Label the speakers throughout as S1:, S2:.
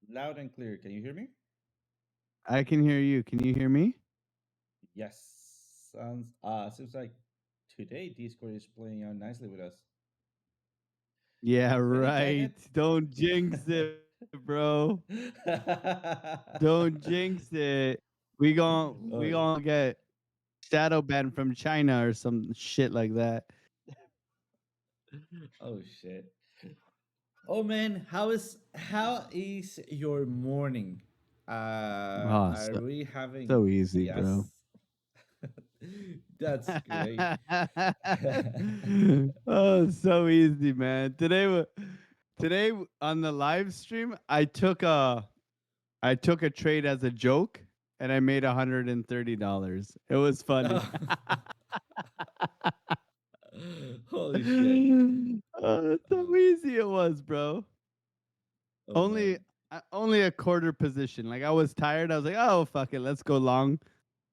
S1: Loud and clear. Can you hear me?
S2: I can hear you. Can you hear me?
S1: Yes. Seems like today Discord is playing out nicely with us.
S2: Yeah,
S1: Really,
S2: right.
S1: Kenneth?
S2: Don't jinx it, bro. Don't jinx it. We
S1: Oh,
S2: gonna get shadow banned from China or some shit like that.
S1: oh shit. Oh man, how is your morning?
S2: Oh,
S1: Are we having
S2: so easy, bro.
S1: yes? That's great.
S2: Oh, so easy, man. On the live stream, I took a trade as a joke and I made $130. It was funny.
S1: Holy shit.
S2: So easy it was, bro.
S1: Oh
S2: Only
S1: man.
S2: only a quarter position. Like I was tired. I was like, "Oh, fuck it. Let's go long."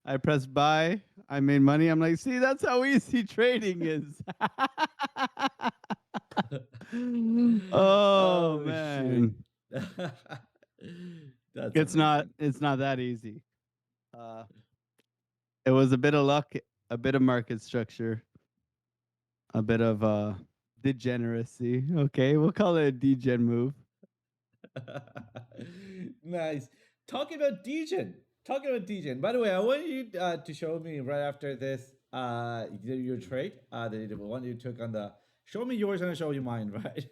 S2: I pressed buy. I made money. I'm like, "See, that's how easy trading is." Oh,
S1: Oh shit.
S2: man.
S1: That's
S2: It's
S1: amazing.
S2: not that easy. Uh it was a bit of luck, a bit of market structure, a bit of degeneracy. Okay, we'll call it a degen move.
S1: Nice. Talking about Degen. By the way, I want you to show me right after this your trade, the one you took on the. Show me yours and I'll show you mine, right?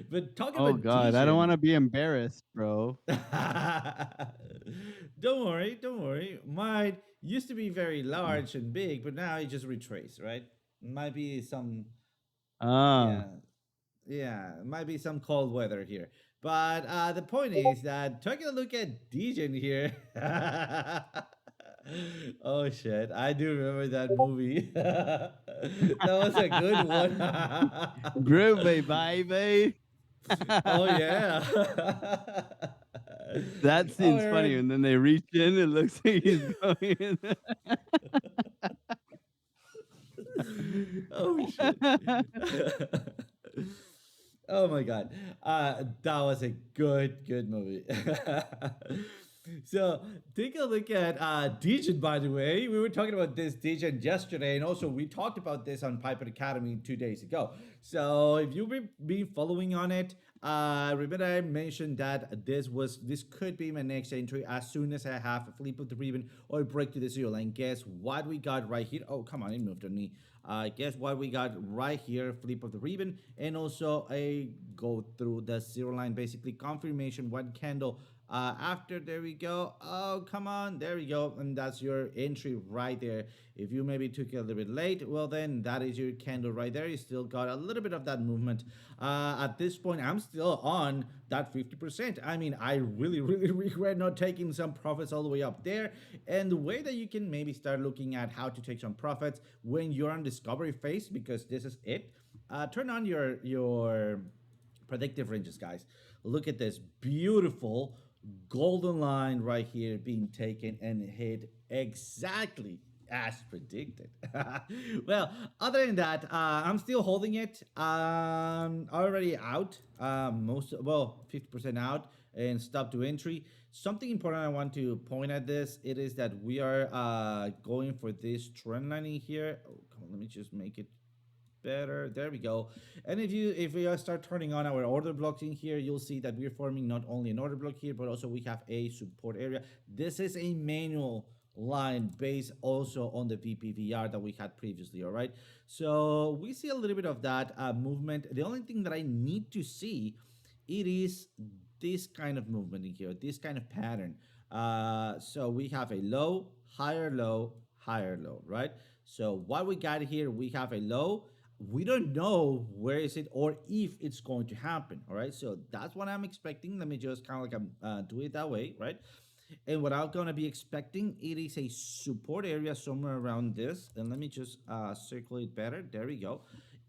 S1: But talking
S2: Oh
S1: about
S2: god, I don't want
S1: Degen.
S2: to be embarrassed, bro.
S1: Don't worry. Mine used to be very
S2: Uh,
S1: large and big, but now it just retrace, right? Might be some,
S2: Ah,
S1: yeah, yeah, might be some cold weather here. But the point is that taking a look at Degen here. Oh shit, I do remember that movie. That was a good one.
S2: groovy baby.
S1: Oh yeah.
S2: That
S1: Oh
S2: scene's funny,
S1: man.
S2: and then they reach in. It looks like he's going in.
S1: Oh shit. Oh my god. That was a good movie. So take a look at Degen, by the way. We were talking about this Degen yesterday, and also we talked about this on Piper Academy 2 days ago. So if you've been following on it, remember I mentioned that this could be my next entry as soon as I have a flip of the ribbon or a break to the zero line. Guess what we got right here? Oh, come on, it moved on me. Guess what we got right here? Flip of the ribbon, and also a go through the zero line, basically confirmation one candle. After there we go. Oh, come on, there we go, and that's your entry right there. If you maybe took it a little bit late, well then that is your candle right there. You still got a little bit of that movement. At this point, I'm still on that 50%. I mean, I really regret not taking some profits all the way up there. And the way that you can maybe start looking at how to take some profits when you're on discovery phase, because this is it. Turn on your predictive ranges, guys. Look at this beautiful golden line right here being taken and hit exactly as predicted. Well, other than that, I'm still holding it. Already out. 50% out and stop to entry. Something important I want to point at this, it is that we are going for this trend line in here. Oh, come on, let me just make it better. There we go. And if we start turning on our order blocks in here, you'll see that we're forming not only an order block here, but also we have a support area. This is a manual line based also on the VPVR that we had previously. All right, so we see a little bit of that movement. The only thing that I need to see, it is this kind of movement in here, this kind of pattern. So we have a low, higher low, right? So what we got here, we have a low. We don't know where is it or if it's going to happen. All right, so that's what I'm expecting. Let me just kind of like do it that way, right? And what I'm gonna be expecting, it is a support area somewhere around this. And let me just circle it better. There we go.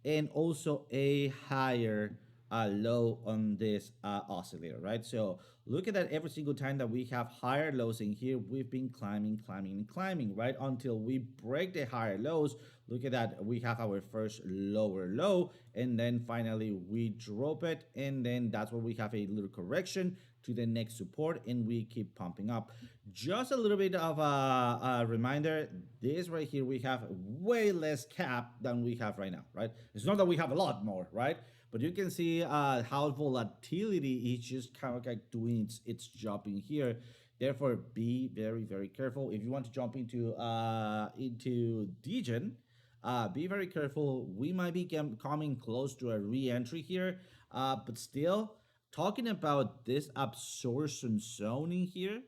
S1: And also a higher low on this oscillator, right? So look at that, every single time that we have higher lows in here, we've been climbing, climbing, and climbing, right? Until we break the higher lows. Look at that, we have our first lower low, and then finally we drop it, and then that's where we have a little correction to the next support, and we keep pumping up. Just a little bit of a reminder, this right here, we have way less cap than we have right now, right? It's not that we have a lot more, right? But you can see how volatility is just kind of like doing its job in here. Therefore, be very, very careful. If you want to jump into Degen, be very careful. We might be coming close to a re-entry here, but still, talking about this absorption zone in here,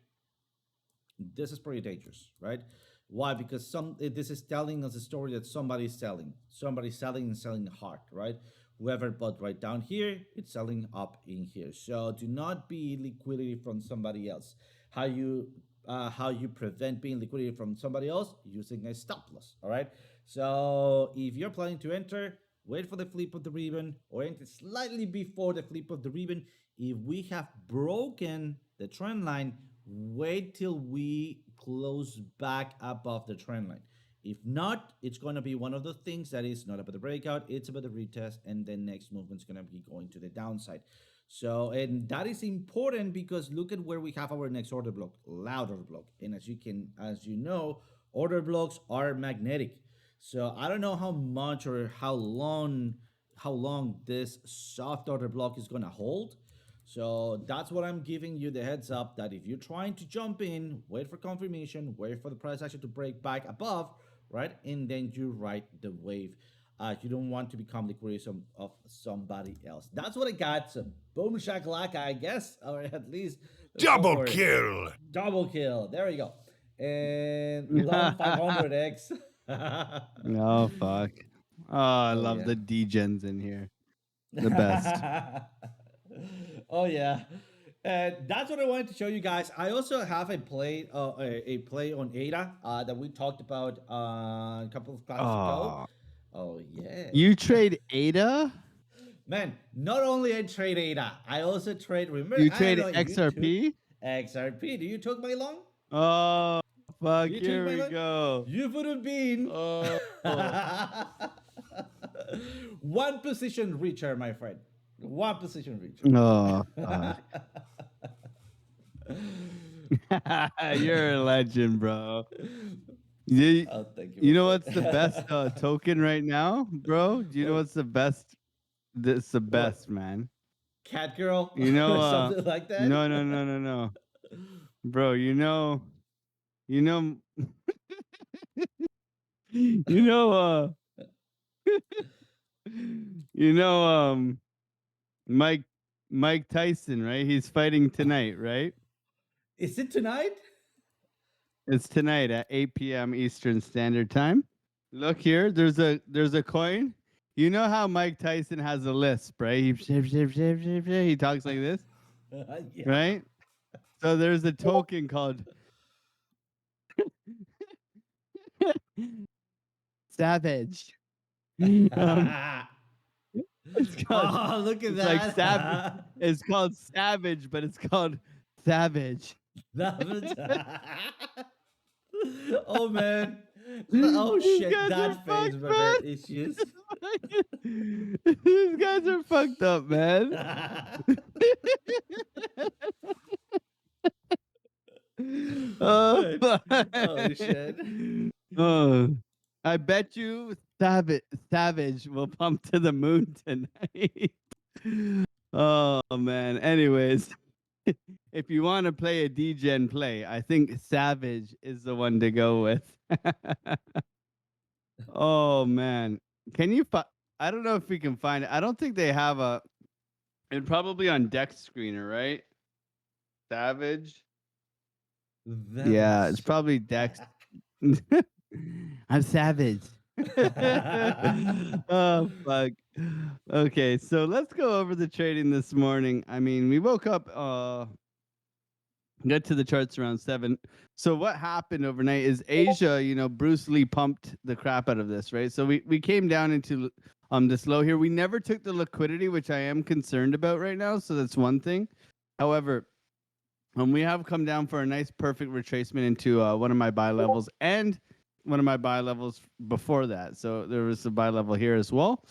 S1: this is pretty dangerous, right? Why? Because this is telling us a story that somebody's selling and selling hard, right? Whoever bought right down here, it's selling up in here. So do not be liquidity from somebody else. How you prevent being liquidity from somebody else? Using a stop loss. All right. So if you're planning to enter, wait for the flip of the ribbon or enter slightly before the flip of the ribbon. If we have broken the trend line, wait till we close back above the trend line. If not, it's going to be one of the things that is not about the breakout, it's about the retest, and then next movement is going to be going to the downside. So, and that is important because look at where we have our next order block, loud order block. And as you know, order blocks are magnetic. So I don't know how much or how long this soft order block is going to hold. So that's what I'm giving you the heads up that if you're trying to jump in, wait for confirmation, wait for the price action to break back above, right? And then you ride the wave. You don't want to become the creation of somebody else. That's what I got. So boom shakalaka, I guess, or at least
S3: Double kill.
S1: Double kill. There we go. And long 500x.
S2: Oh fuck. Oh, I
S1: Oh,
S2: love
S1: yeah.
S2: the degens in here. The best.
S1: Oh yeah, and that's what I wanted to show you guys. I also have a play on Ada that we talked about a couple of classes ago.
S2: Oh,
S1: Oh yeah,
S2: you trade ADA?
S1: man. Not only I trade Ada, I also trade. Remember,
S2: You
S1: I
S2: trade
S1: don't know if you took
S2: XRP?
S1: XRP. Do you took my long?
S2: Oh fuck,
S1: You
S2: here
S1: took my
S2: we
S1: long.
S2: go.
S1: You would have been
S2: Oh.
S1: one position richer, my friend. One position richer.
S2: Oh fuck. You're a legend, bro. You,
S1: Oh, thank you.
S2: you
S1: My
S2: know
S1: friend.
S2: what's the best token right now, bro? Do you know
S1: What?
S2: what's the best? That's the
S1: What?
S2: best, man.
S1: Cat girl?
S2: You know,
S1: Something like that?
S2: no, bro. You know, you know, you know, Mike, Mike Tyson, right? He's fighting tonight, right?
S1: Is it tonight?
S2: It's tonight at 8 p.m. Eastern Standard Time. Look here, there's a coin. You know how Mike Tyson has a lisp, right? He talks like this,
S1: Yeah.
S2: right? So there's a token called Savage. It's called,
S1: Oh, look at
S2: it's
S1: that.
S2: like Savage. It's called Savage, but it's called Savage.
S1: Oh man. Oh
S2: These
S1: shit,
S2: guys are
S1: that face,
S2: fucked,
S1: my
S2: man.
S1: man. Issues.
S2: These guys are fucked up, man. Oh, fuck.
S1: Oh shit.
S2: Oh, I bet you Savage will pump to the moon tonight. Oh man. Anyways, if you want to play a DGen play, I think Savage is the one to go with. Oh man. Can you I don't know if we can find it. I don't think they have it's probably on Dex Screener, right? Savage. Yeah, it's probably Dex. I'm savage. Oh fuck. Okay, so let's go over the trading this morning. I mean, we woke up get to the charts around 7. So what happened overnight is Asia, Bruce Lee pumped the crap out of this, right? So we came down into this low here. We never took the liquidity, which I am concerned about right now. So that's one thing. However, we have come down for a nice perfect retracement into one of my buy levels and one of my buy levels before that. So there was a buy level here as well,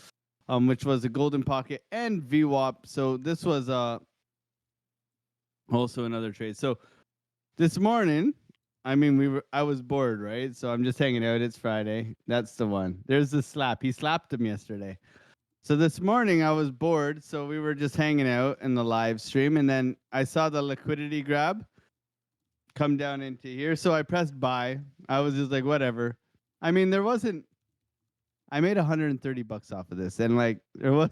S2: which was a golden pocket and VWAP. So this was also another trade. So this morning, I mean, I was bored, right? So I'm just hanging out. It's Friday. That's the one. There's the slap. He slapped him yesterday. So this morning I was bored, so we were just hanging out in the live stream, and then I saw the liquidity grab come down into here. So I pressed buy. I was just like, whatever. I mean, there wasn't. I made $130 off of this, and like there was.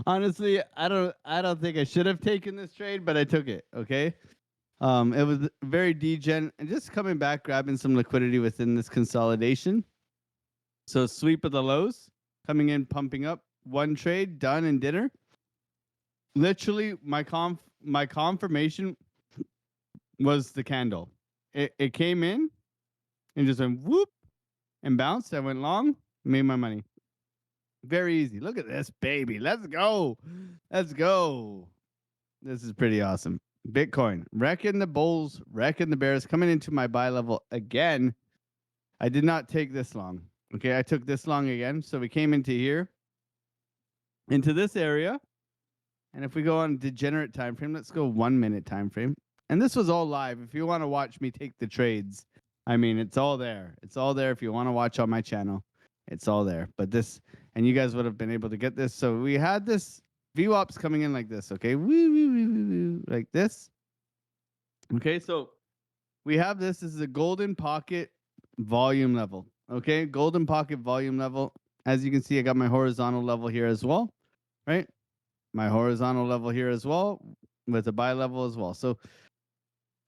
S2: Honestly, I don't think I should have taken this trade, but I took it. Okay. It was very degen, and just coming back, grabbing some liquidity within this consolidation. So sweep of the lows. Coming in, pumping up, one trade done and dinner. Literally, my confirmation was the candle. It came in and just went whoop and bounced. I went long, made my money. Very easy. Look at this, baby. Let's go. Let's go. This is pretty awesome. Bitcoin, wrecking the bulls, wrecking the bears, coming into my buy level again. I did not take this long. Okay, I took this long again. So we came into here, into this area. And if we go on degenerate time frame, let's go 1 minute time frame. And this was all live. If you want to watch me take the trades, I mean, it's all there. It's all there. If you want to watch on my channel, it's all there. But this, and you guys would have been able to get this. So we had this VWAPs coming in like this. Okay, like this. Okay, so we have this. This is a golden pocket volume level. Okay, golden pocket volume level. As you can see, I got my horizontal level here as well, right? My horizontal level here as well with a buy level as well. So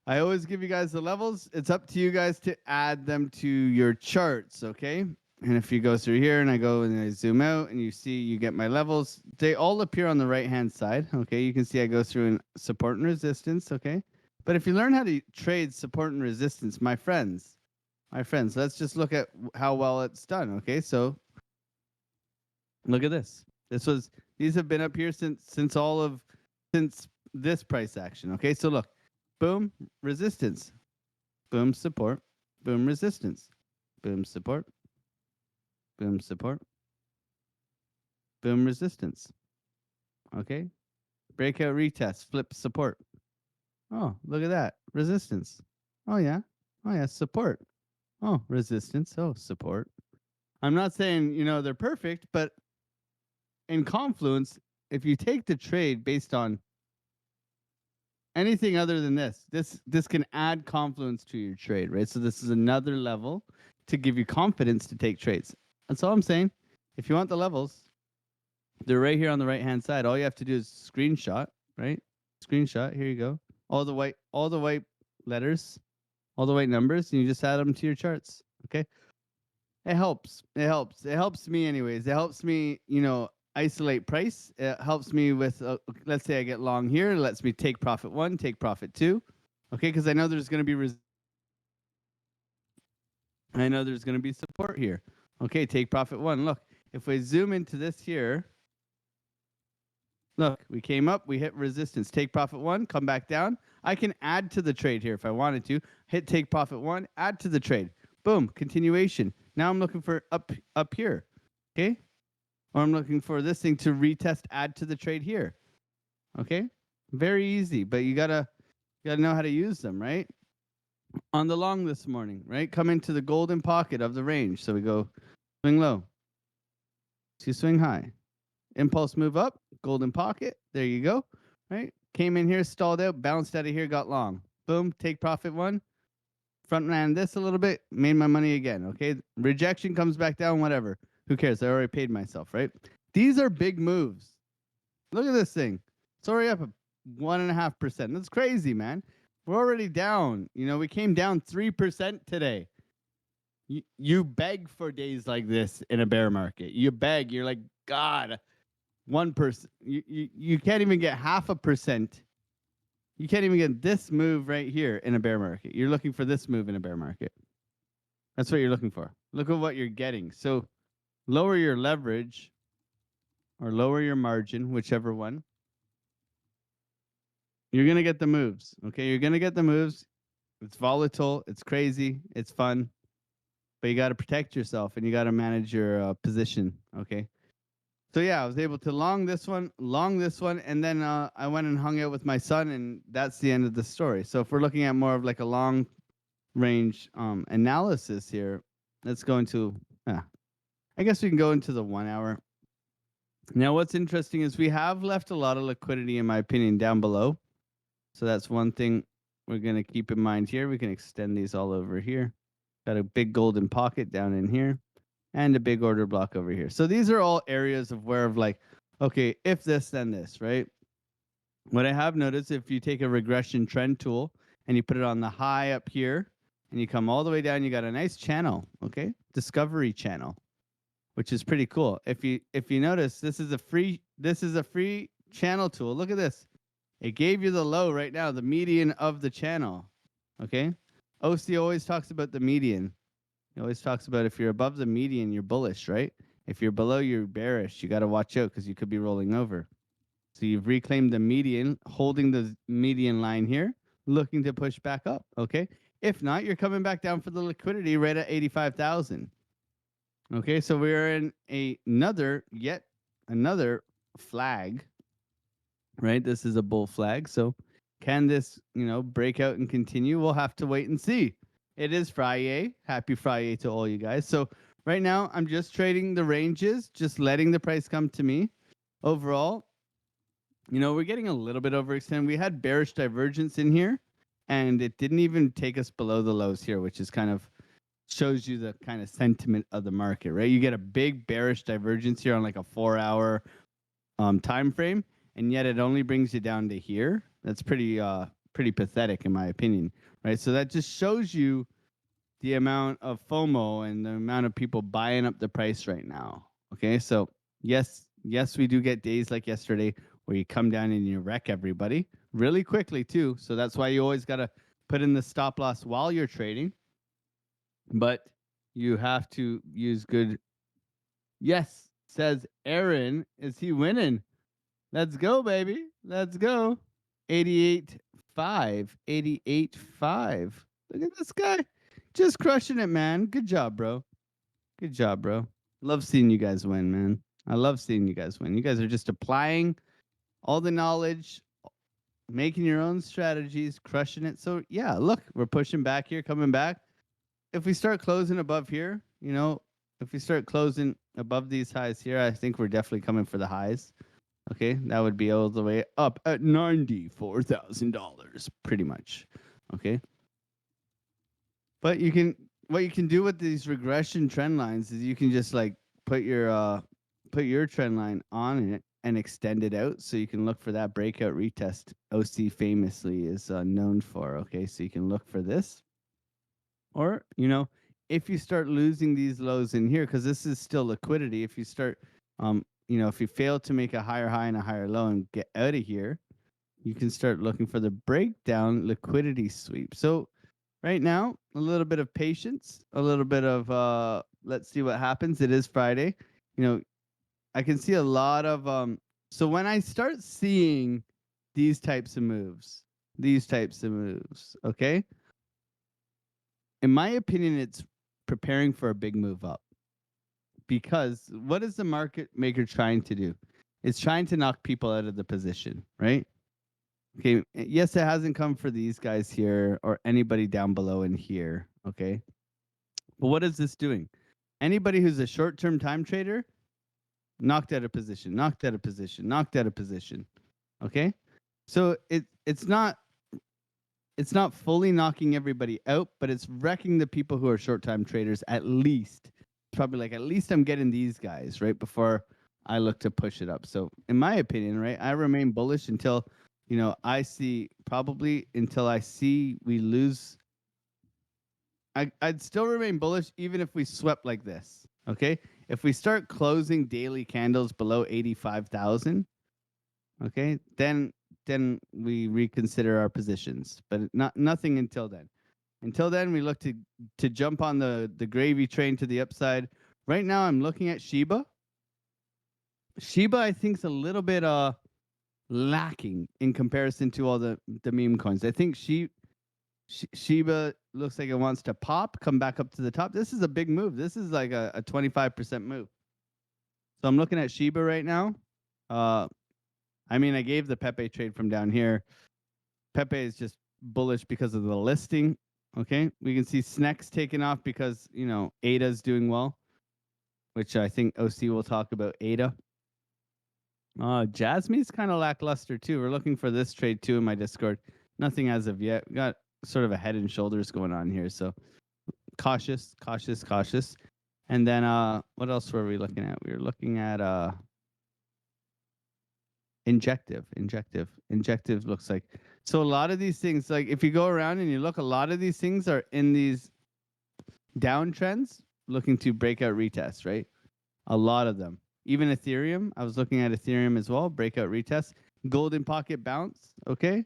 S2: I always give you guys the levels. It's up to you guys to add them to your charts, okay? And if you go through here and I go and I zoom out and you see you get my levels, they all appear on the right-hand side, okay? You can see I go through in support and resistance, okay? But if you learn how to trade support and resistance, my friends, let's just look at how well it's done. Okay, so look at this. These have been up here since this price action. Okay, so look, boom, resistance, boom, support, boom, resistance, boom, support, boom, support, boom, resistance. Okay, breakout retest, flip support. Oh, look at that, resistance. Oh yeah, support. Oh, resistance. Oh, support. I'm not saying, they're perfect, but in Confluence, if you take the trade based on anything other than this can add confluence to your trade, right? So this is another level to give you confidence to take trades. That's all I'm saying. If you want the levels, they're right here on the right-hand side. All you have to do is screenshot, right? Screenshot. Here you go. All the white letters, all the white numbers, and you just add them to your charts. Okay. It helps. It helps me anyways. It helps me, isolate price. It helps me with, let's say I get long here. It lets me take profit 1, take profit 2. Okay. Because I know there's going to be support here. Okay. Take profit 1. Look, if we zoom into this here, look, we came up, we hit resistance, take profit 1, come back down. I can add to the trade here if I wanted to. Hit take profit 1, add to the trade. Boom, continuation. Now I'm looking for up here, okay? Or I'm looking for this thing to retest, add to the trade here, okay? Very easy, but you gotta know how to use them, right? On the long this morning, right? Come into the golden pocket of the range. So we go swing low to swing high. Impulse move up, golden pocket. There you go, right? Came in here, stalled out, bounced out of here, got long. Boom, take profit 1. Front ran this a little bit, made my money again, okay? Rejection comes back down, whatever. Who cares? I already paid myself, right? These are big moves. Look at this thing. It's already up 1.5%. That's crazy, man. We're already down. We came down 3% today. You beg for days like this in a bear market. You beg. You're like, God, 1%. You can't even get 0.5%. You can't even get this move right here in a bear market. You're looking for this move in a bear market. That's what you're looking for. Look at what you're getting. So lower your leverage or lower your margin, whichever one, you're going to get the moves. Okay. You're going to get the moves. It's volatile. It's crazy. It's fun. But you got to protect yourself and you got to manage your position. Okay. So yeah, I was able to long this one, and then I went and hung out with my son, and that's the end of the story. So if we're looking at more of like a long range analysis here, let's go into, I guess we can go into the 1 hour. Now, what's interesting is we have left a lot of liquidity, in my opinion, down below. So that's one thing we're going to keep in mind here. We can extend these all over here. Got a big golden pocket down in here and a big order block over here. So these are all areas of where of like, okay, if this, then this, right? What I have noticed, if you take a regression trend tool and you put it on the high up here and you come all the way down, you got a nice channel, okay? Discovery channel, which is pretty cool. If you notice, this is a free channel tool. Look at this. It gave you the low right now, the median of the channel, okay? OC always talks about the median. He always talks about if you're above the median, you're bullish, right? If you're below, you're bearish. You got to watch out because you could be rolling over. So you've reclaimed the median, holding the median line here, looking to push back up, okay? If not, you're coming back down for the liquidity right at 85,000. Okay, so we're in yet another flag, right? This is a bull flag. So can this, break out and continue? We'll have to wait and see. It is Friday. Happy Friday to all you guys. So right now, I'm just trading the ranges, just letting the price come to me. Overall, we're getting a little bit overextended. We had bearish divergence in here, and it didn't even take us below the lows here, which is kind of shows you the kind of sentiment of the market, right? You get a big bearish divergence here on like a 4-hour time frame, and yet it only brings you down to here. That's pretty pathetic in my opinion, right? So that just shows you the amount of FOMO and the amount of people buying up the price right now. Okay, so yes, we do get days like yesterday where you come down and you wreck everybody really quickly too. So that's why you always got to put in the stop loss while you're trading. But you have to use good. Yes, says Aaron. Is he winning? Let's go, baby. Let's go. 88.5. 88.5. Look at this guy. Just crushing it, man. Good job, bro. Good job, bro. Love seeing you guys win, man. I love seeing you guys win. You guys are just applying all the knowledge, making your own strategies, crushing it. So, yeah, look, we're pushing back here, coming back. If we start closing above here, if we start closing above these highs here, I think we're definitely coming for the highs. Okay, that would be all the way up at $94,000, pretty much. Okay, but what you can do with these regression trend lines is you can just like put your trend line on it and extend it out, so you can look for that breakout retest. OC famously is known for. Okay, so you can look for this. Or, if you start losing these lows in here, because this is still liquidity, if you start, if you fail to make a higher high and a higher low and get out of here, you can start looking for the breakdown liquidity sweep. So right now, a little bit of patience, a little bit of, let's see what happens. It is Friday. I can see a lot of, so when I start seeing these types of moves, okay? In my opinion, it's preparing for a big move up. Because what is the market maker trying to do? It's trying to knock people out of the position, right? Okay, yes, it hasn't come for these guys here or anybody down below in here, okay? But what is this doing? Anybody who's a short-term time trader, knocked out of position, okay? So it's not fully knocking everybody out, but it's wrecking the people who are short-time traders at least. Probably like, at least I'm getting these guys, right, before I look to push it up. So in my opinion, right, I remain bullish until, until I see we lose. I'd still remain bullish even if we swept like this, okay? If we start closing daily candles below 85,000, okay, then we reconsider our positions, but nothing until then. Until then, we look to jump on the gravy train to the upside, right now I'm looking at Shiba. Shiba, I think, is a little bit lacking in comparison to all the meme coins. I think Shiba looks like it wants to pop, come back up to the top. This is a big move. This is like a 25% move. So I'm looking at Shiba right now. I mean, I gave the Pepe trade from down here. Pepe is just bullish because of the listing. Okay, we can see Snex taking off because ADA's doing well, which I think OC will talk about ADA. Jasmine's kind of lackluster too. We're looking for this trade too in my Discord. Nothing as of yet. We got sort of a head and shoulders going on here, so cautious. And then what else were we looking at? We were looking at Injective looks like. So a lot of these things, like if you go around and you look, a lot of these things are in these downtrends looking to breakout retest, right? A lot of them. Even Ethereum, I was looking at Ethereum as well, breakout retest. Golden pocket bounce, okay?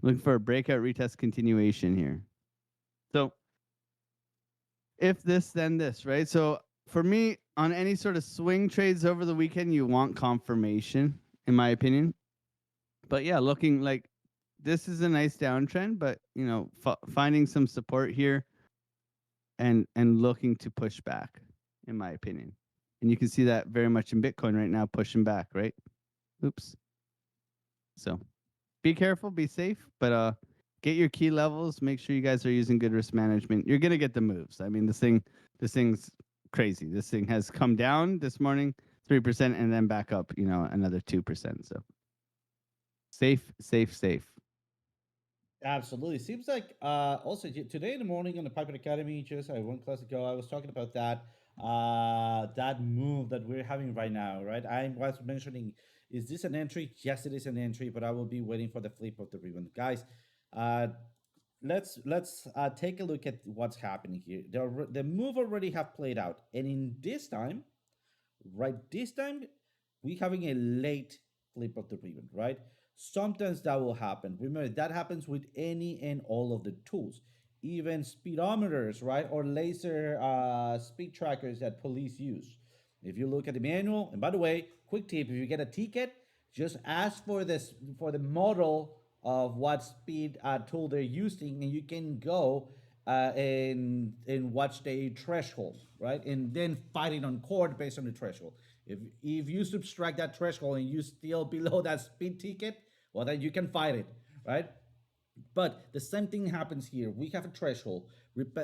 S2: Looking for a breakout retest continuation here. So if this, then this, right? So for me, on any sort of swing trades over the weekend, you want confirmation, in my opinion. But yeah, looking like this is a nice downtrend, but finding some support here and looking to push back, in my opinion. And you can see that very much in Bitcoin right now, pushing back, right? Oops. So be careful, be safe, but get your key levels. Make sure you guys are using good risk management. You're gonna get the moves. I mean, this thing's crazy. This thing has come down this morning 3% and then back up, another 2%. So safe.
S1: Absolutely. Seems like also today in the morning on the Piper Academy, just one class ago, I was talking about that move that we're having right now, right? I was mentioning, is this an entry? Yes, it is an entry, but I will be waiting for the flip of the ribbon, guys. Let's take a look at what's happening here. The move already have played out, and in this time, we having a late flip of the ribbon, right? Sometimes that will happen. Remember, that happens with any and all of the tools, even speedometers, right? Or laser speed trackers that police use. If you look at the manual, and by the way, quick tip, if you get a ticket, just ask for the model of what speed tool they're using, and you can go and watch the threshold, right? And then fight it on court based on the threshold. If you subtract that threshold and you still below that speed ticket, well, then you can fight it, right? But the same thing happens here. We have a threshold.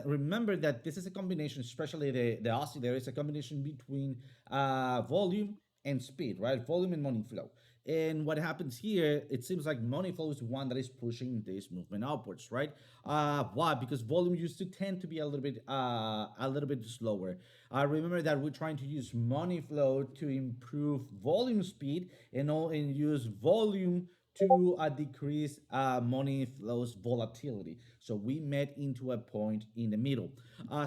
S1: Remember that this is a combination, especially the oscillator, is a combination between volume and speed, right? Volume and money flow. And what happens here, it seems like money flow is one that is pushing this movement upwards, right? Why? Because volume used to tend to be a little bit slower. Remember that we're trying to use money flow to improve volume speed and use volume to decrease money flows volatility. So we met into a point in the middle.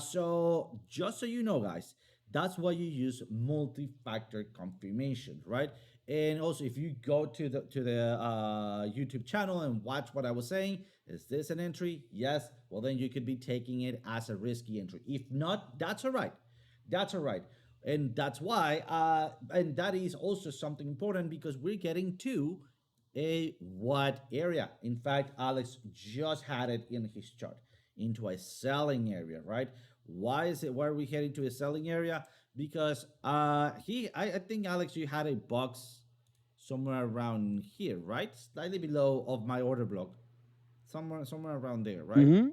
S1: So just so you know, guys, that's why you use multi-factor confirmation, right? And also, if you go to the YouTube channel and watch what I was saying, is this an entry? Yes. Well, then you could be taking it as a risky entry. If not, that's all right. That's all right. And that's why, and that is also something important because we're getting to a what area. In fact, Alex just had it in his chart into a selling area, right? Why are we heading to a selling area? Because I think, Alex, you had a box somewhere around here, right? Slightly below of my order block. Somewhere around there, right?
S2: Mm-hmm.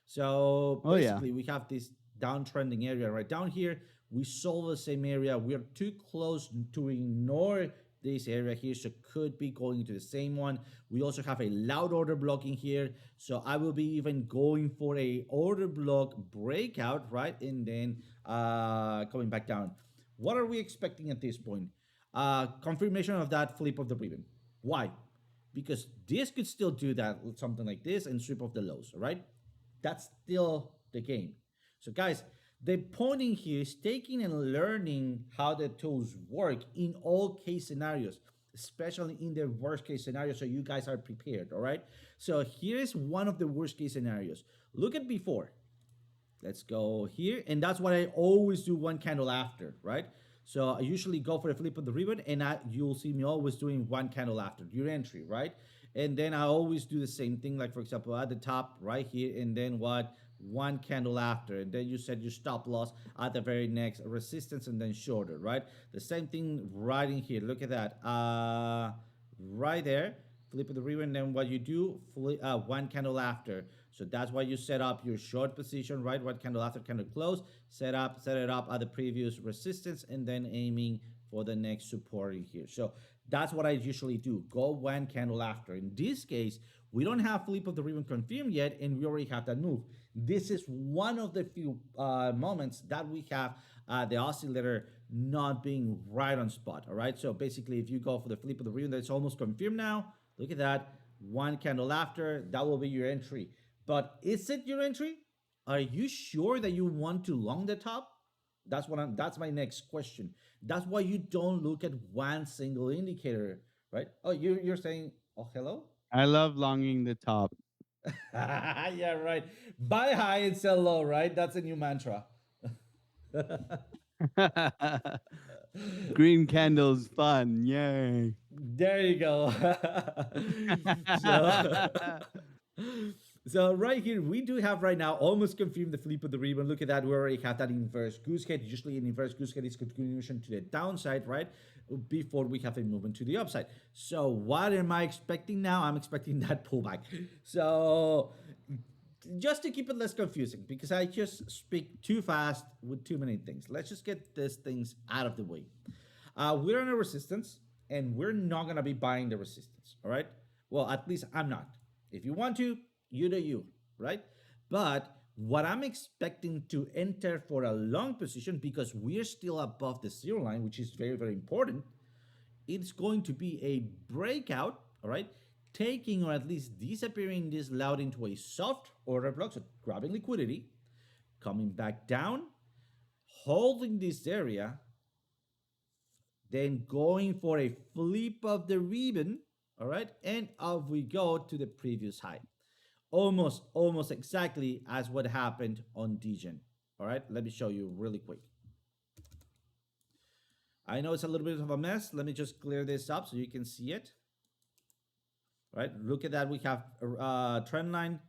S1: So
S2: Oh, yeah.
S1: basically we have this downtrending area right down here. We saw the same area. We are too close to ignore this area here, so could be going to the same one. We also have a loud order blocking here, so I will be even going for a order block breakout, right? And then coming back down. What are we expecting at this point? Confirmation of that flip of the ribbon. Why? Because this could still do that with something like this and strip off the lows, right? That's still the game. So guys, the point in here is taking and learning how the tools work in all case scenarios, especially in the worst case scenario, so you guys are prepared, all right? So here's one of the worst case scenarios. Look at before. Let's go here. And that's what I always do one candle after, right? So I usually go for a flip of the ribbon, and you'll see me always doing one candle after your entry, right? And then I always do the same thing, like for example, at the top right here, and then what? One candle after, and then you set your stop loss at the very next resistance, and then shorter, right? The same thing right in here. Look at that. Right there, flip of the ribbon, then what you do, one candle after. So that's why you set up your short position, right? One candle after candle close, set it up at the previous resistance, and then aiming for the next support in here. So that's what I usually do. Go one candle after. In this case, we don't have flip of the ribbon confirmed yet, and we already have that move. This is one of the few moments that we have the oscillator not being right on spot, all right? So basically, if you go for the flip of the ribbon, that's almost confirmed now. Look at that. One candle after, that will be your entry. But is it your entry? Are you sure that you want to long the top? That's my next question. That's why you don't look at one single indicator, right? Oh, you're saying, oh, hello?
S2: I love longing the top.
S1: Yeah, right. Buy high and sell low, right? That's a new mantra.
S2: Green candles fun. Yay.
S1: There you go. so, so right here, we do have right now almost confirmed the flip of the ribbon. Look at that. We already have that inverse goose head. Usually an inverse goose head is continuation to the downside, right? Before we have a movement to the upside. So what am I expecting now? I'm expecting that pullback. So just to keep it less confusing, because I just speak too fast with too many things. Let's just get these things out of the way. We're on a resistance, and we're not going to be buying the resistance, all right? Well, at least I'm not. If you want to, you do you, right? But what I'm expecting to enter for a long position, because we're still above the zero line, which is very, very important, it's going to be a breakout, all right? Taking or at least disappearing this loud into a soft order block, so grabbing liquidity, coming back down, holding this area, then going for a flip of the ribbon, all right? And off we go to the previous high. Almost exactly as what happened on Degen. All right, let me show you really quick. I know it's a little bit of a mess. Let me just clear this up so you can see it. All right, look at that. We have trend line,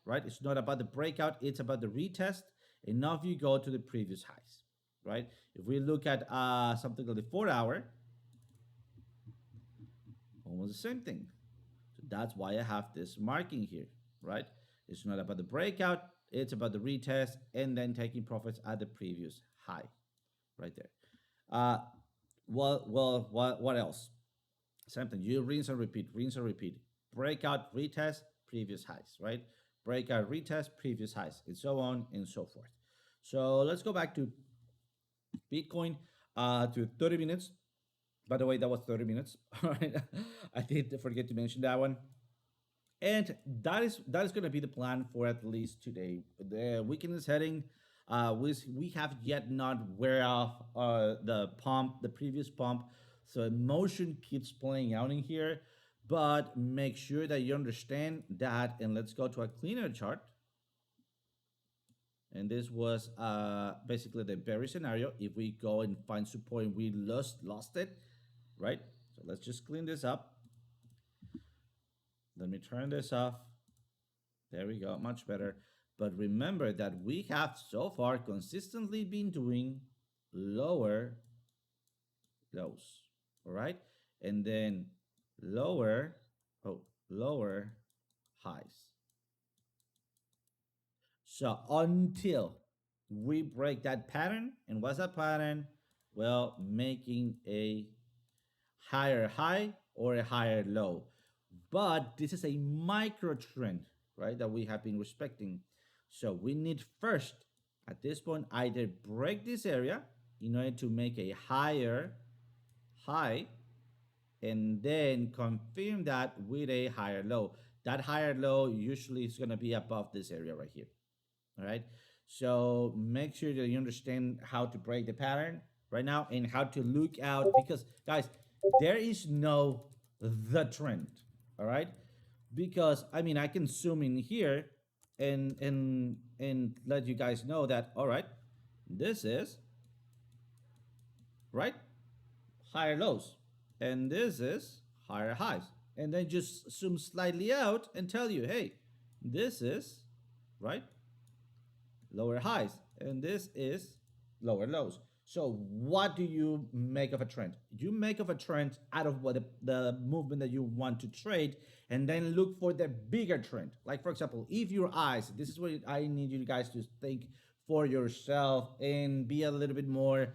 S1: right? It's not about the breakout. It's about the retest. And now if you go to the previous highs, right? If we look at something like the 4-hour, almost the same thing. That's why I have this marking here, right? It's not about the breakout, it's about the retest and then taking profits at the previous high, right there. What else? Same thing. You rinse and repeat, breakout, retest, previous highs, right? Breakout, retest, previous highs, and so on and so forth. So let's go back to Bitcoin to 30 minutes. By the way, that was 30 minutes. All right, I did forget to mention that one. And that is going to be the plan for at least today. The weekend is heading. We have yet not wear off the pump, the previous pump. So emotion keeps playing out in here. But make sure that you understand that. And let's go to a cleaner chart. And this was basically the bearish scenario. If we go and find support and we lost it, right? So let's just clean this up. Let me turn this off. There we go, much better. But remember that we have so far consistently been doing lower lows, all right? And then lower highs. So until we break that pattern, and what's that pattern? Well, making a higher high or a higher low. But this is a micro trend, right, that we have been respecting. So we need first, at this point, either break this area in order to make a higher high, and then confirm that with a higher low. That higher low usually is going to be above this area right here. All right. So make sure that you understand how to break the pattern right now and how to look out, because guys, there is no the trend. All right. Because I mean, I can zoom in here and let you guys know that all right, this is right higher lows, and this is higher highs, and then just zoom slightly out and tell you, hey, this is right lower highs, and this is lower lows. So what do you make of a trend? You make of a trend out of what the movement that you want to trade, and then look for the bigger trend. Like for example, if your eyes, this is what I need you guys to think for yourself and be a little bit more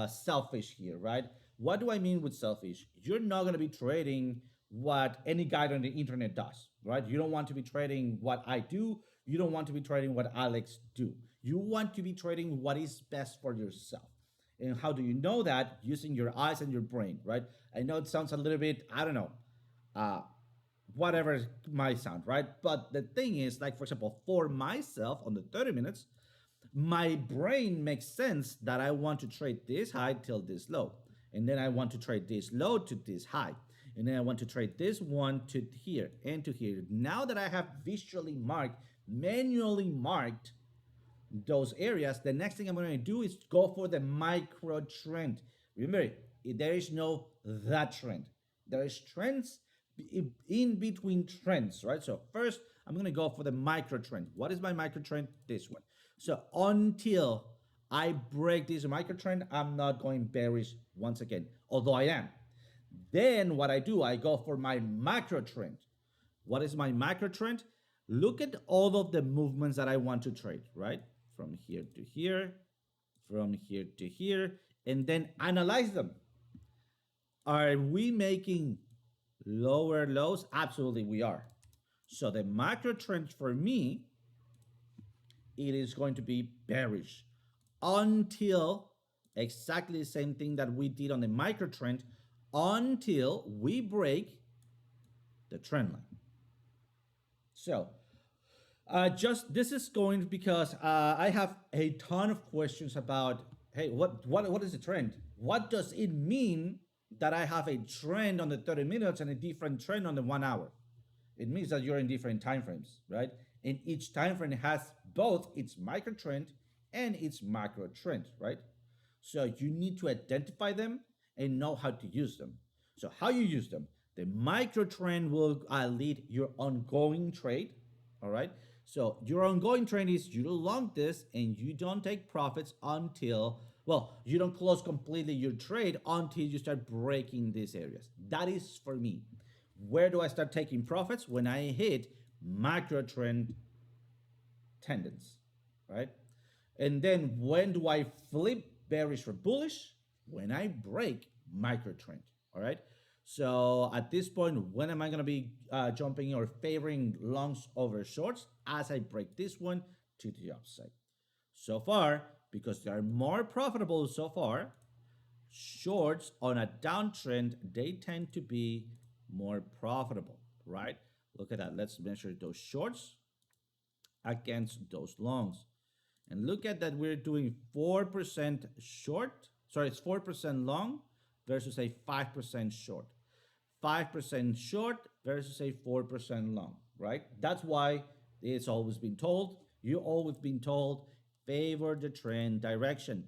S1: selfish here, right? What do I mean with selfish? You're not going to be trading what any guy on the internet does, right? You don't want to be trading what I do. You don't want to be trading what Alex do. You want to be trading what is best for yourself. And how do you know that? Using your eyes and your brain, right? I know it sounds a little bit, I don't know, uh, whatever it might sound, right? But the thing is, like for example, for myself on the 30 minutes, my brain makes sense that I want to trade this high till this low. And then I want to trade this low to this high. And then I want to trade this one to here and to here. Now that I have visually marked, manually marked those areas, the next thing I'm going to do is go for the micro trend. Remember, there is no that trend. There is trends in between trends, right? So first, I'm going to go for the micro trend. What is my micro trend? This one. So until I break this micro trend, I'm not going bearish once again, although I am. Then what I do, I go for my macro trend. What is my macro trend? Look at all of the movements that I want to trade, right? From here to here, from here to here, and then analyze them. Are we making lower lows? Absolutely, we are. So the macro trend for me, it is going to be bearish until exactly the same thing that we did on the micro trend, until we break the trend line. So just this is going because I have a ton of questions about, hey, what is the trend? What does it mean that I have a trend on the 30 minutes and a different trend on the 1 hour? It means that you're in different time frames, right? And each time frame has both its micro trend and its macro trend, right? So you need to identify them and know how to use them. So how you use them? The micro trend will lead your ongoing trade, all right? So your ongoing trend is you long this and you don't take profits until, well, you don't close completely your trade until you start breaking these areas. That is for me. Where do I start taking profits? When I hit macro trend tendons, right? And then when do I flip bearish for bullish? When I break micro trend, all right? So at this point, when am I going to be jumping or favoring longs over shorts? As I break this one to the upside. So far, because they are more profitable so far, shorts on a downtrend, they tend to be more profitable, right? Look at that. Let's measure those shorts against those longs. And look at that, we're doing 4% short. Sorry, it's 4% long versus a 5% short. 5% short versus a 4% long, right? That's why it's always been told, you always been told, favor the trend direction.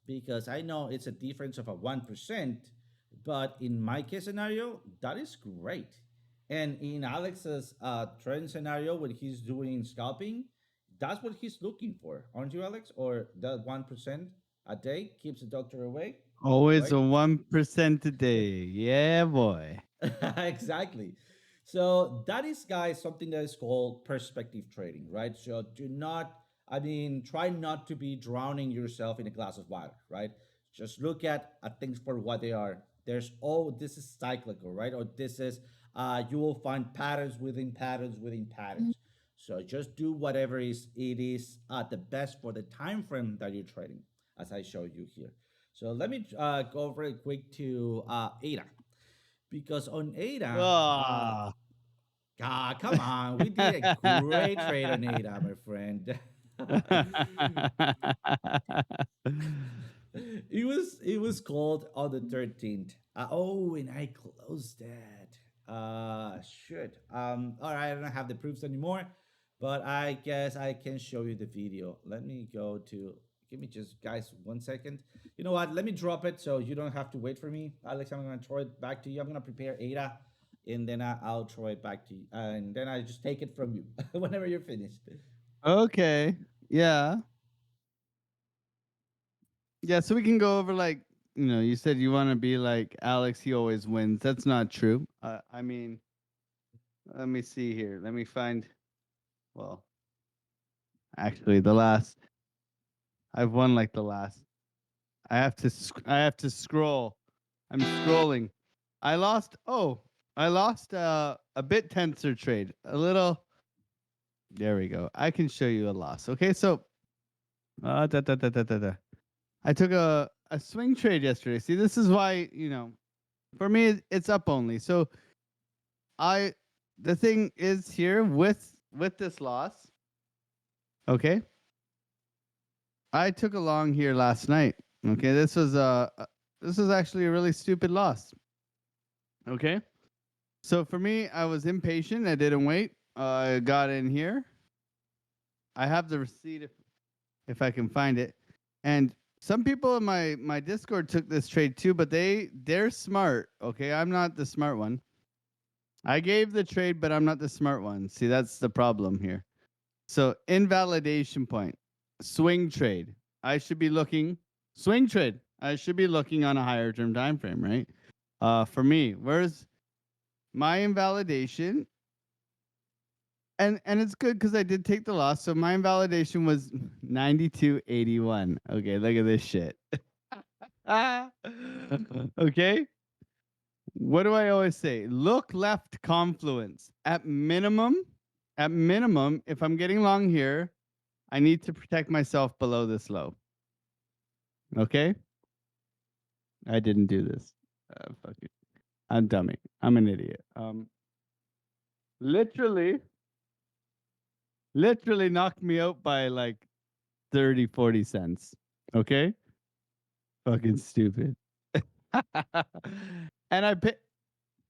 S1: Because I know it's a difference of a 1%, but in my case scenario, that is great. And in Alex's trend scenario, when he's doing scalping, that's what he's looking for, aren't you, Alex? Or that 1% a day keeps the doctor away,
S2: Always
S1: right?
S2: a 1% a day. Yeah, boy.
S1: Exactly. So that is, guys, something that is called perspective trading, right? So do not, I mean, try not to be drowning yourself in a glass of water, right? Just look at things for what they are. There's, oh, this is cyclical, right? Or this is, you will find patterns within patterns within patterns. So just do whatever is it is the best for the time frame that you're trading, as I show you here. So let me go very quick to ADA, because on ADA,
S2: Ah.
S1: come on, we did a great trade on ADA, my friend. It was called on the 13th. Oh, and I closed that. Shit. All right, I don't have the proofs anymore. but I guess I can show you the video. Let me go to. Give me just guys 1 second. You know what? Let me drop it so you don't have to wait for me, Alex. I'm gonna throw it back to you. I'm gonna prepare Ada, and then I'll throw it back to you, and then I just take it from you whenever you're finished.
S2: Okay. Yeah. Yeah. So we can go over like you said you want to be like Alex. He always wins. That's not true. I mean, let me see here. Let me find. Well, actually, the last I've won like the last. I have to scroll. I'm scrolling. I lost. Oh, I lost a bit tensor trade. A little. There we go. I can show you a loss. Okay, so da. I took a swing trade yesterday. See, this is why for me it's up only. So I the thing is here with this loss. Okay, I took a long here last night. Okay, this was actually a really stupid loss. Okay, so for me, I was impatient. I didn't wait. I got in here. I have the receipt if I can find it. And some people in my Discord took this trade too, but they're smart. Okay, I'm not the smart one. I gave the trade, but I'm not the smart one. See, that's the problem here. So invalidation point, swing trade. I should be looking swing trade. I should be looking on a higher term time frame, right? For me, where's my invalidation? And it's good because I did take the loss. So my invalidation was 92.81. Okay, look at this shit. Okay. What do I always say? Look left confluence. At minimum, if I'm getting long here, I need to protect myself below this low. Okay? I didn't do this. Fuck it. I'm dummy. I'm an idiot. Literally knocked me out by like 30, 40 cents. Okay? Fucking stupid. And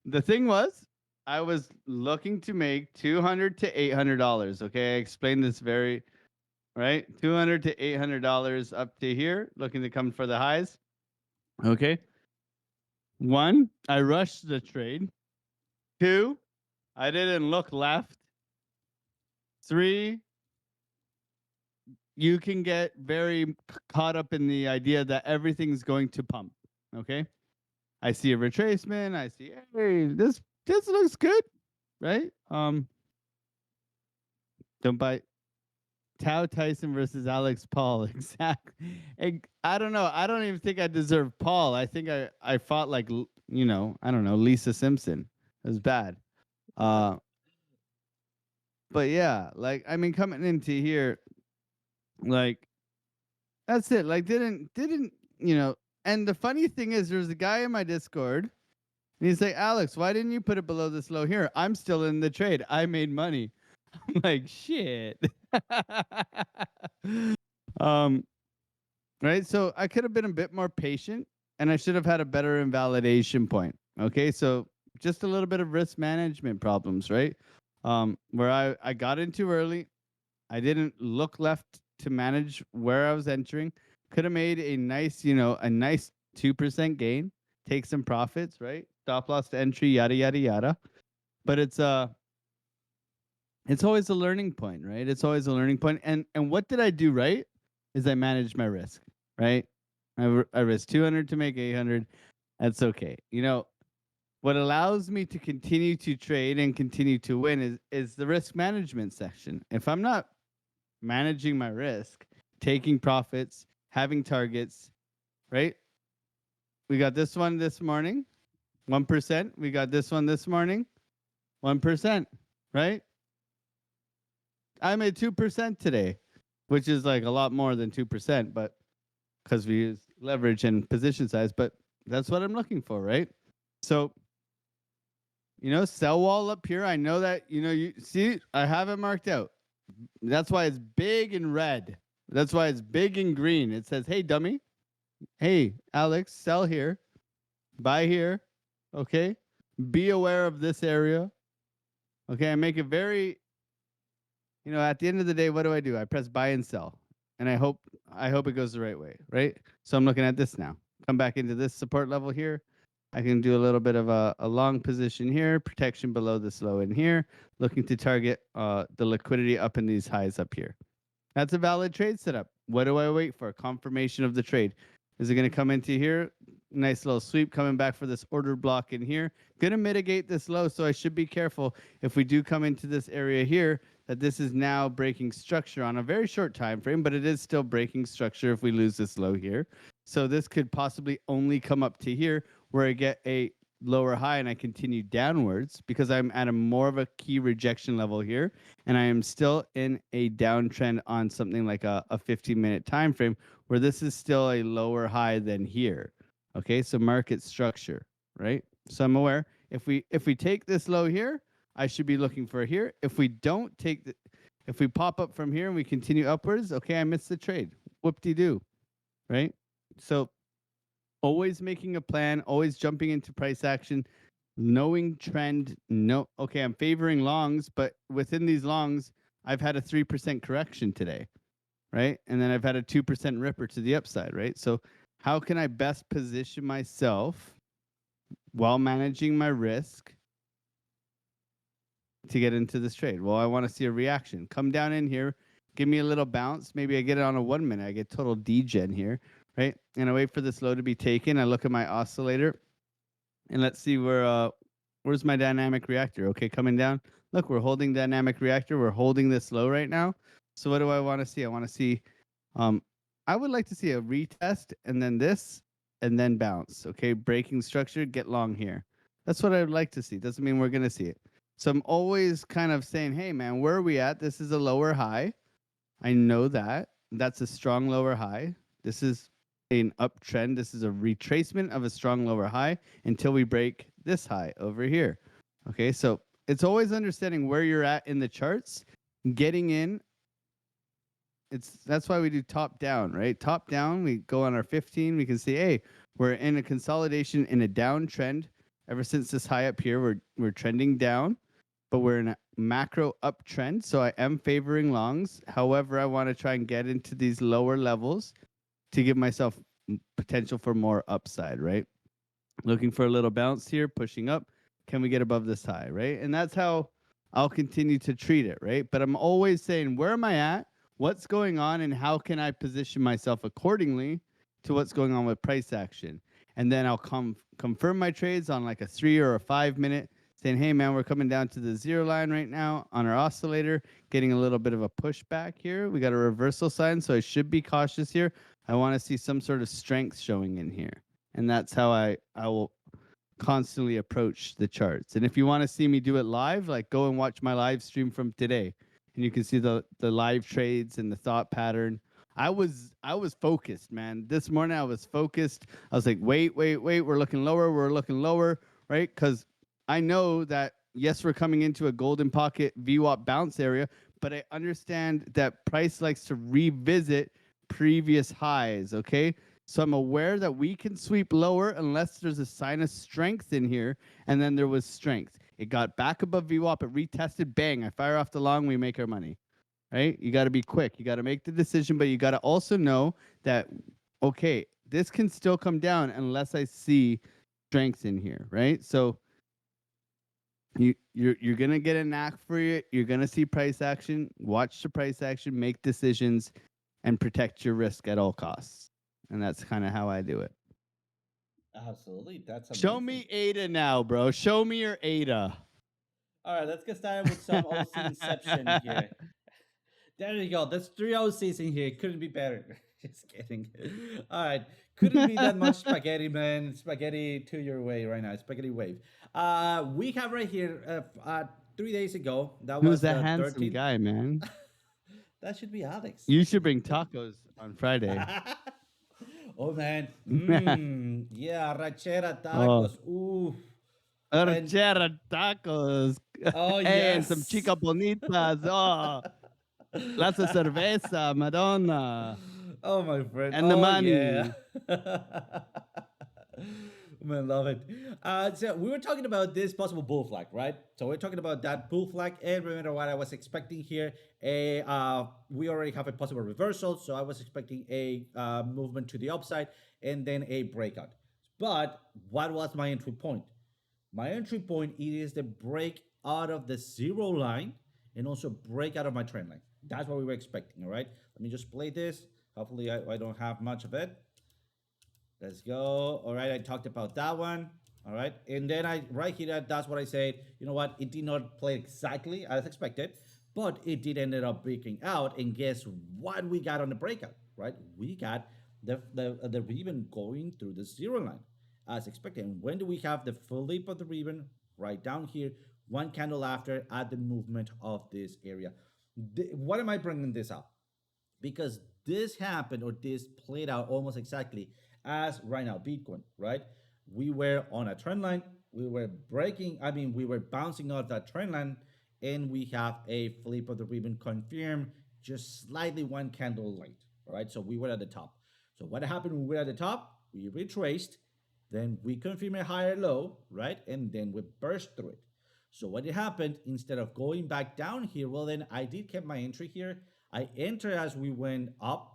S2: the thing was, I was looking to make $200 to $800. Okay, I explained this very right. $200 to $800 up to here, looking to come for the highs. Okay. One, I rushed the trade. Two, I didn't look left. Three, you can get very caught up in the idea that everything's going to pump. Okay. I see a retracement. I see, hey, this looks good, right? Don't buy Tao Tyson versus Alex Paul. Exactly. I don't know. I don't even think I deserve Paul. I think I fought like I don't know, Lisa Simpson. It was bad. But yeah, like I mean, coming into here, like that's it. Like didn't And the funny thing is, there's a guy in my Discord, and he's like, Alex, why didn't you put it below this low here? I'm still in the trade. I made money. I'm like, shit. um, right. So I could have been a bit more patient, and I should have had a better invalidation point. Okay. So just a little bit of risk management problems, right? Where I got in too early. I didn't look left to manage where I was entering. Could have made a nice, a nice 2% gain, take some profits, right? Stop loss to entry, yada yada yada. But it's always a learning point, right? It's always a learning point. And what did I do right? Is I managed my risk, right? I risked 200 to make 800. That's okay. What allows me to continue to trade and continue to win is the risk management section. If I'm not managing my risk, taking profits, having targets, right? We got this one this morning, 1%. We got this one this morning, 1%, right? I made 2% today, which is like a lot more than 2%, but because we use leverage and position size, but that's what I'm looking for, right? So, sell wall up here. I know that, you see, I have it marked out. That's why it's big in red. That's why it's big in green. It says, hey, dummy. Hey, Alex, sell here, buy here. Okay. Be aware of this area. Okay. I make it very at the end of the day, what do? I press buy and sell, and I hope it goes the right way, right? So I'm looking at this now. Come back into this support level here. I can do a little bit of a long position here, protection below this low in here, looking to target the liquidity up in these highs up here. That's a valid trade setup. What do I wait for? Confirmation of the trade. Is it going to come into here? Nice little sweep coming back for this order block in here. Going to mitigate this low, so I should be careful if we do come into this area here that this is now breaking structure on a very short time frame, but it is still breaking structure if we lose this low here. So this could possibly only come up to here where I get a lower high and I continue downwards because I'm at a more of a key rejection level here, and I am still in a downtrend on something like a 15-minute time frame where this is still a lower high than here. Okay, so market structure, right? So I'm aware if we take this low here, I should be looking for here. If we don't take if we pop up from here and we continue upwards, okay, I missed the trade. Whoop-de-doo, right? So always making a plan, always jumping into price action, knowing trend. No, okay, I'm favoring longs, but within these longs, I've had a 3% correction today, right? And then I've had a 2% ripper to the upside, right? So how can I best position myself while managing my risk to get into this trade? Well, I want to see a reaction. Come down in here, give me a little bounce. Maybe I get it on a 1 minute. I get total degen here, right? And I wait for this low to be taken. I look at my oscillator, and let's see where's my dynamic reactor. Okay, coming down. Look, we're holding dynamic reactor. We're holding this low right now. So what do I want to see? I want to see, I would like to see a retest and then this and then bounce. Okay, breaking structure, get long here. That's what I would like to see. Doesn't mean we're going to see it. So I'm always kind of saying, hey, man, where are we at? This is a lower high. I know that. That's a strong lower high. This is an uptrend. This is a retracement of a strong lower high until we break this high over here. Okay, so it's always understanding where you're at in the charts, getting in. That's why we do top down, right? Top down, we go on our 15, we can see, hey, we're in a consolidation in a downtrend. Ever since this high up here, we're trending down, but we're in a macro uptrend. So I am favoring longs. However, I want to try and get into these lower levels to give myself potential for more upside, right? Looking for a little bounce here, pushing up. Can we get above this high, right? And that's how I'll continue to treat it, right? But I'm always saying, where am I at? What's going on? And how can I position myself accordingly to what's going on with price action? And then I'll confirm my trades on like a 3 or a 5 minute, saying, hey, man, we're coming down to the 0 line right now on our oscillator, getting a little bit of a pushback here. We got a reversal sign, so I should be cautious here. I want to see some sort of strength showing in here. And that's how I will constantly approach the charts. And if you want to see me do it live, like go and watch my live stream from today. And you can see the live trades and the thought pattern. I was focused, man. This morning I was focused. I was like, wait, we're looking lower, right? Because I know that, yes, we're coming into a golden pocket VWAP bounce area, but I understand that price likes to revisit previous highs, okay? So I'm aware that we can sweep lower unless there's a sign of strength in here, and then there was strength. It got back above VWAP, it retested, bang, I fire off the long, we make our money, right? You got to be quick. You got to make the decision, but you got to also know that, okay, this can still come down unless I see strength in here, right? So you're going to get a knack for it. You're going to see price action, watch the price action, make decisions, and protect your risk at all costs. And that's kind of how I do it.
S1: Absolutely. That's amazing.
S2: Show me ADA now, bro. Show me your ADA.
S1: All right, let's get started with some OC inception here. There you go. That's 3 OCs in here. Couldn't be better. Just kidding. All right. Couldn't be that much spaghetti, man. Spaghetti to your way right now. Spaghetti wave. We have right here 3 days ago. That
S2: Who's
S1: was
S2: that
S1: the
S2: handsome
S1: 13th.
S2: guy, man?
S1: That should be Alex.
S2: You should bring tacos on Friday.
S1: Oh, man. Yeah, rachera
S2: Oh.
S1: tacos. Ooh.
S2: Archera tacos.
S1: Oh,
S2: Hey, and
S1: yes.
S2: some chica bonitas. Oh, lots of cerveza, Madonna.
S1: Oh, my friend.
S2: And the
S1: Oh,
S2: money.
S1: Yeah. Man, love it. So we were talking about this possible bull flag, right? So we're talking about that bull flag, and remember what I was expecting here. We already have a possible reversal, so I was expecting a movement to the upside and then a breakout. But what was my entry point? My entry point is the break out of the zero line and also break out of my trend line. That's what we were expecting. All right. Let me just play this. Hopefully, I don't have much of it. Let's go. All right, I talked about that one. All right, and then right here, that's what I said. You know what? It did not play exactly as expected, but it did ended up breaking out. And guess what we got on the breakout? Right, we got the ribbon going through the zero line as expected. And when do we have the flip of the ribbon? Right down here, one candle after at the movement of this area. What am I bringing this up? Because this happened or this played out almost exactly as right now Bitcoin, right? We were on a trend line, we were breaking, we were bouncing off that trend line, and we have a flip of the ribbon confirmed just slightly one candle late, all right? So we were at the top. So what happened when we were at the top? We retraced, then we confirmed a higher low, right? And then we burst through it. So what happened, instead of going back down here, well, then I did keep my entry here. I entered as we went up,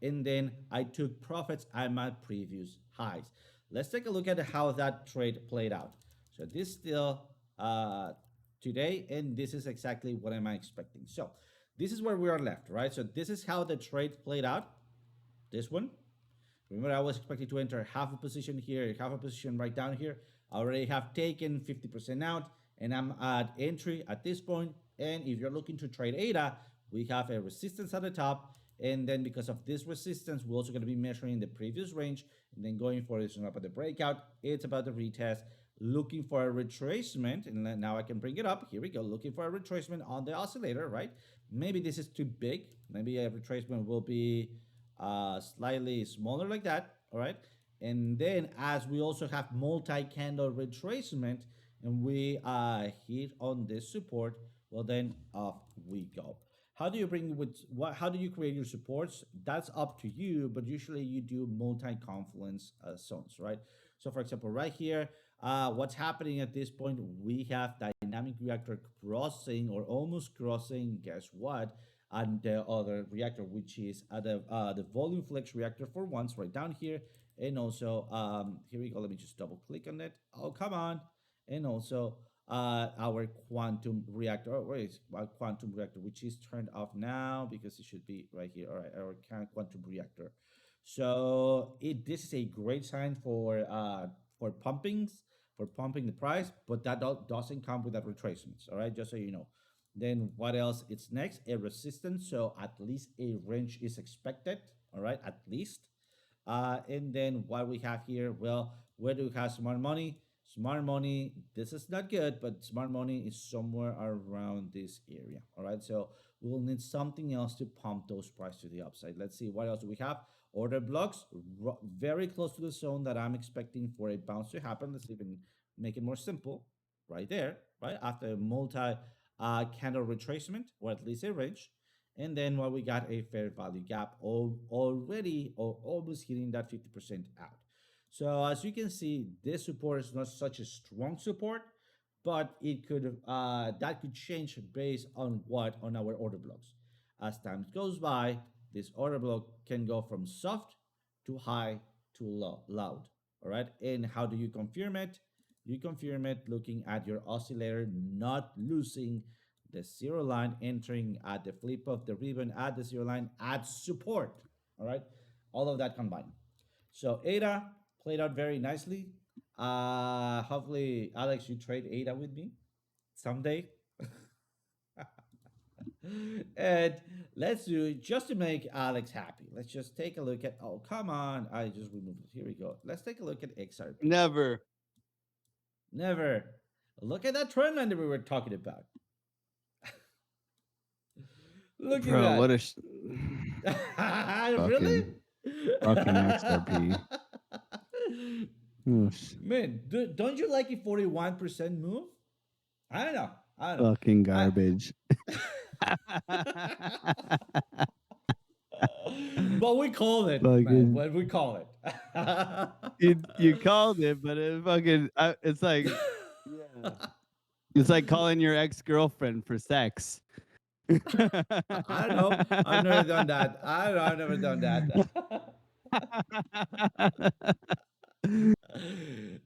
S1: and then I took profits at my previous highs. Let's take a look at how that trade played out. So this still today, and this is exactly what am I expecting. So this is where we are left, right? So this is how the trade played out. This one. Remember, I was expecting to enter half a position here, half a position right down here. I already have taken 50% out, and I'm at entry at this point. And if you're looking to trade ADA, we have a resistance at the top. And then because of this resistance, we're also going to be measuring the previous range and then going for this one up at the breakout. It's about the retest, looking for a retracement. And then now I can bring it up. Here we go, looking for a retracement on the oscillator, right? Maybe this is too big. Maybe a retracement will be slightly smaller like that, all right? And then as we also have multi-candle retracement and we hit on this support, well, then off we go. How do you how do you create your supports? That's up to you, but usually you do multi-confluence zones, right? So for example, right here, what's happening at this point, we have dynamic reactor crossing or almost crossing, guess what? And the other reactor, which is the volume flex reactor for once right down here. And also, here we go, let me just double click on it. Oh, come on. And also, our quantum reactor. Oh, where is our quantum reactor, which is turned off now because it should be right here. All right, our quantum reactor. So this is a great sign for pumping the price, but that doesn't come with that retracements. All right, just so you know. Then what else? It's next a resistance. So at least a range is expected. All right, at least. And then what we have here? Well, where do we have smart money? Smart money, this is not good, but smart money is somewhere around this area. All right, so we'll need something else to pump those prices to the upside. Let's see, what else do we have? Order blocks, very close to the zone that I'm expecting for a bounce to happen. Let's even make it more simple. Right there, right after a multi-candle retracement, or at least a range. And then what we got, a fair value gap already or almost hitting that 50% out. So as you can see, this support is not such a strong support, but it could that could change based on what on our order blocks. As time goes by, this order block can go from soft to high to loud. All right, and how do you confirm it? You confirm it looking at your oscillator, not losing the zero line, entering at the flip of the ribbon at the zero line at support. All right, all of that combined. So ADA played out very nicely. Hopefully, Alex, you trade ADA with me someday. And let's do, just to make Alex happy, let's just take a look at, oh, come on. I just removed it. Here we go. Let's take a look at XRP.
S2: Never.
S1: Never. Look at that trend line that we were talking about. Look
S2: Bro,
S1: at that.
S2: what a
S1: Really?
S2: fucking XRP.
S1: Man, don't you like a 41% move? I don't know.
S2: Fucking garbage.
S1: But we call it,
S2: Fucking-
S1: man. What we call it.
S2: You called it, but it fucking it's like it's like calling your ex-girlfriend for sex.
S1: I don't know. I've never done that. I don't know. I've never done that.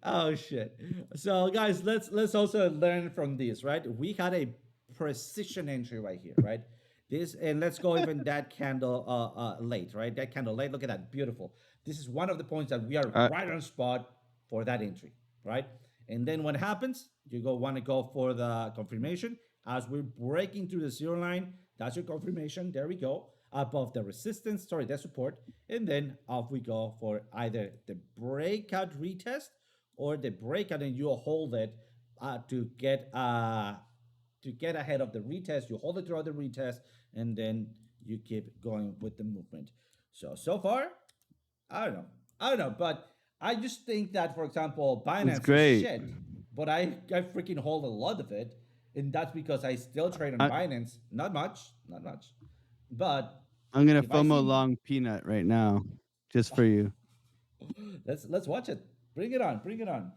S1: Oh shit. So guys, let's also learn from this, right? We had a precision entry right here, right? This, and let's go even that candle late, right? That candle late. Look at that, beautiful. This is one of the points that we are
S2: Uh,
S1: right on spot for that entry, right? And then what happens? You want to go for the confirmation as we're breaking through the zero line. That's your confirmation. There we go. Above the resistance, sorry, the support, and then off we go for either the breakout retest or the breakout, and you hold it to get ahead of the retest. You hold it throughout the retest, and then you keep going with the movement. So far, I don't know, but I just think that, for example,
S2: it's
S1: Binance is
S2: great.
S1: shit, but I freaking hold a lot of it, and that's because I still trade on
S2: I,
S1: Binance. Not much, but
S2: I'm gonna
S1: if I
S2: FOMO
S1: see,
S2: long peanut right now, just for you.
S1: let's watch it. Bring it on, bring it on.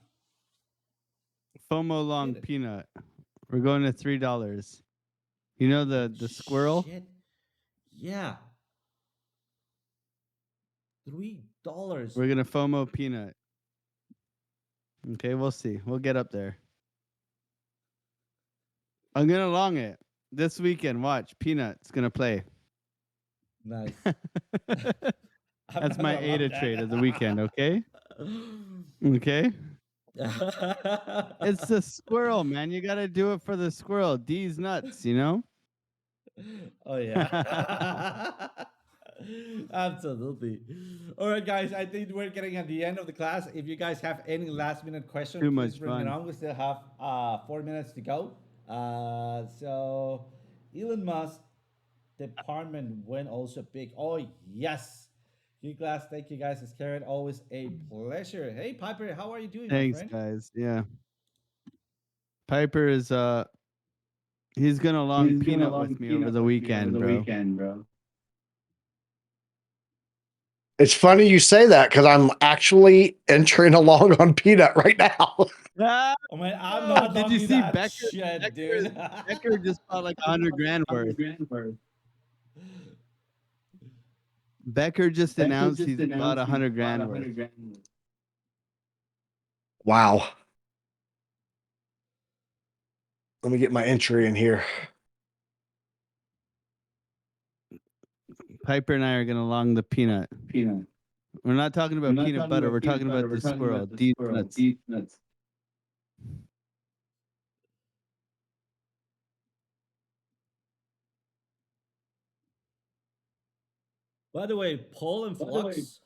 S2: FOMO long
S1: Hit it.
S2: peanut. We're going to $3. You know the squirrel?
S1: Shit. Yeah. $3.
S2: We're gonna FOMO peanut. Okay, we'll see. We'll get up there. I'm gonna long it this weekend. Watch, Peanut's gonna play.
S1: Nice.
S2: That's my ADA trade of the weekend. Okay, okay. It's the squirrel, man. You gotta do it for the squirrel. D's nuts, you know.
S1: Oh yeah. Absolutely. All right, guys. I think we're getting at the end of the class. If you guys have any last minute questions,
S2: Too
S1: please
S2: much
S1: bring it
S2: fun.
S1: on. We still have 4 minutes to go. So Elon Musk department win also big. Oh yes. Class, thank you guys. It's Karen. Always a pleasure. Hey Piper, how are you doing, my
S2: Thanks,
S1: friend?
S2: guys. Yeah. Piper is he's gonna long peanut with me over the weekend, bro.
S4: It's funny you say that because I'm actually entering along on Peanut right now.
S2: Ah,
S1: Oh man, I'm
S2: oh,
S1: not
S2: did you
S1: talking
S2: see
S1: that
S2: Becker?
S1: shit, dude.
S2: Becker just bought like 100 grand worth. Becker just announced he's bought 100 grand worth.
S4: Wow. Let me get my entry in here.
S2: Piper and I are gonna long the peanut. We're not talking about peanut butter. We're talking about the squirrel. Deep nuts.
S1: By the way, Paul and Flux,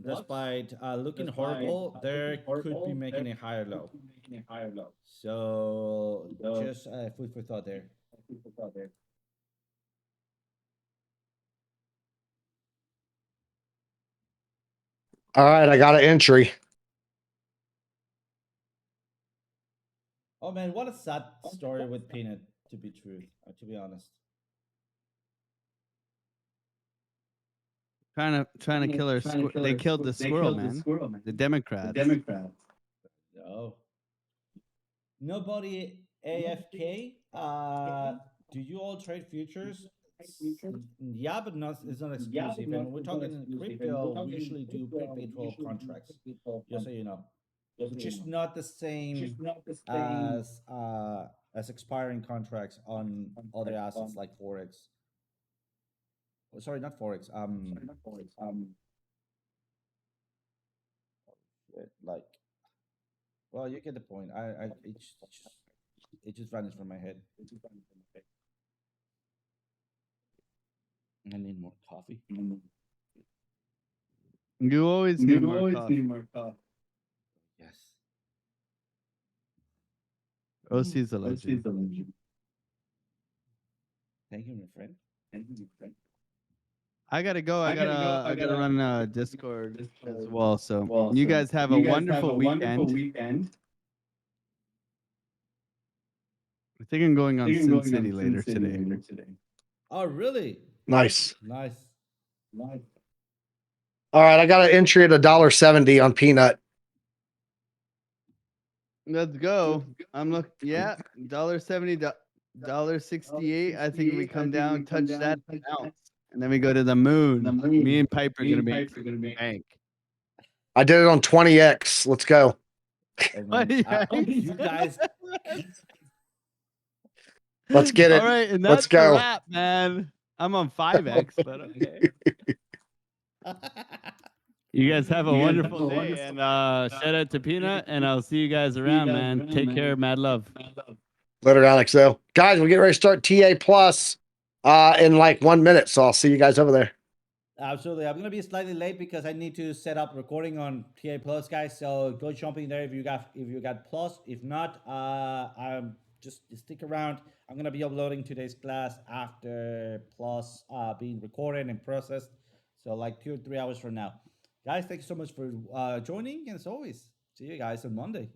S1: despite looking horrible, they could be making a higher low. So just food for thought there.
S4: All right, I got an entry.
S1: Oh man, what a sad story with Peanut, to be true, to be honest.
S2: Trying to kill her. They killed the squirrel, man. The Democrats.
S1: No. Nobody AFK. Do you all trade futures? Yeah, but not it's not exclusive. And when we're talking in crypto, we usually do prepaid 12 contracts. Just so you know. Just not the same as expiring contracts on other assets like Forex. Oh, sorry, not Forex. Like, well, you get the point. It just vanished from my head. I need more coffee.
S2: You always need more coffee.
S1: Yes.
S2: OC's a legend.
S1: Thank you, my friend.
S2: I gotta go. I gotta run Discord as well. So you guys have a wonderful weekend. I think I'm going on Sin City later today.
S1: Oh, really?
S4: Nice.
S1: Nice.
S4: All right, I got an entry at $1.70 on Peanut.
S2: Let's go. I'm look. Yeah, $1.70, $1.68. I think we come down, touch that, bounce, and then we go to the moon. Me and Piper are gonna make bank.
S4: I did it on 20x. Let's go.
S1: Oh, man. You guys.
S4: Let's get it.
S2: All right, and
S4: Let's
S2: that's the
S4: go.
S2: wrap, man. I'm on 5x, but okay. You guys have a wonderful day, and shout out to Peanut, and I'll see you guys around, man. Take care, mad love.
S4: Later, Alex. Though, guys, we get ready to start TA Plus in like 1 minute, so I'll see you guys over there.
S1: Absolutely. I'm gonna be slightly late because I need to set up recording on TA Plus, guys. So go jumping there if you got Plus. If not, I'm just stick around. I'm gonna be uploading today's class after Plus being recorded and processed. So like 2 or 3 hours from now. Guys, thank you so much for joining, and as always, see you guys on Monday.